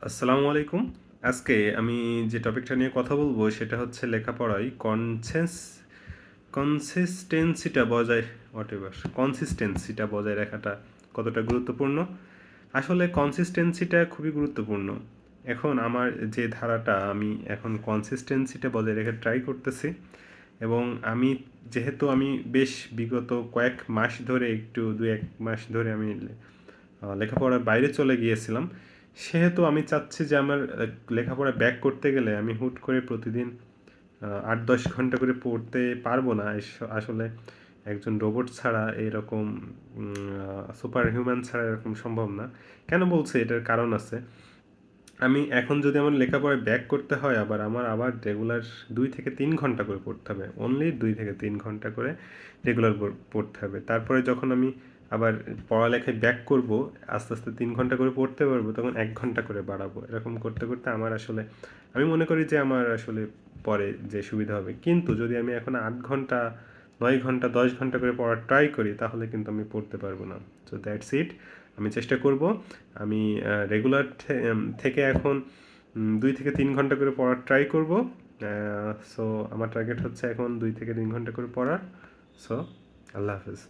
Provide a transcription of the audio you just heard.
আসসালামু আলাইকুম। আজকে আমি যে টপিকটা নিয়ে কথা বলবো সেটা হচ্ছে লেখাপড়ায় কনসিস্টেন্সিটা বজায় কনসিস্টেন্সিটা বজায় রাখাটা কতটা গুরুত্বপূর্ণ। আসলে কনসিস্টেন্সিটা খুবই গুরুত্বপূর্ণ। এখন আমার যে ধারাটা আমি এখন কনসিস্টেন্সিটা বজায় রেখে ট্রাই করতেছি এবং যেহেতু আমি বেশ বিগত কয়েক মাস ধরে একটু ২-১ মাস ধরে আমি লেখাপড়ার বাইরে চলে গিয়েছিলাম। সেহেতু আমি চাচ্ছি যে আমার লেখাপড়া ব্যাক করতে গেলে আমি হুট করে প্রতিদিন ৮-১০ ঘন্টা করে পড়তে পারবো না। আসলে একজন রোবট ছাড়া এরকম সুপার হিউম্যান ছাড়া এরকম সম্ভব না। কেন বলছি? এটার কারণ আছে। আমি এখন যদি আমার লেখাপড়ায় ব্যাক করতে হয় আমার রেগুলার ২ থেকে ৩ ঘন্টা করে পড়তে হবে। অনলি ২ থেকে ৩ ঘন্টা করে রেগুলার পড়তে হবে। তারপরে যখন আমি আবার পড়ালেখায় ব্যাক করব, আস্তে, আস্তে ৩ ঘন্টা করে পড়তে পারবো, তখন ১ ঘন্টা করে বাড়াবো। এরকম করতে, করতে আমার আসলে আমি মনে করি যে আমার আসলে পরে যে সুবিধা হবে। কিন্তু যদি আমি এখন ৮ ঘন্টা, ৯ ঘন্টা, ১০ ঘন্টা করে পড়ার ট্রাই করি তাহলে কিন্তু আমি পড়তে পারবো না। So that's it. আমি চেষ্টা করব আমি রেগুলার থেকে এখন ২ থেকে ৩ ঘন্টা করে পড়ার ট্রাই করব। সো আমার টার্গেট হচ্ছে এখন ২ থেকে ৩ ঘন্টা করে পড়ার। সো আল্লাহ হাফেজ।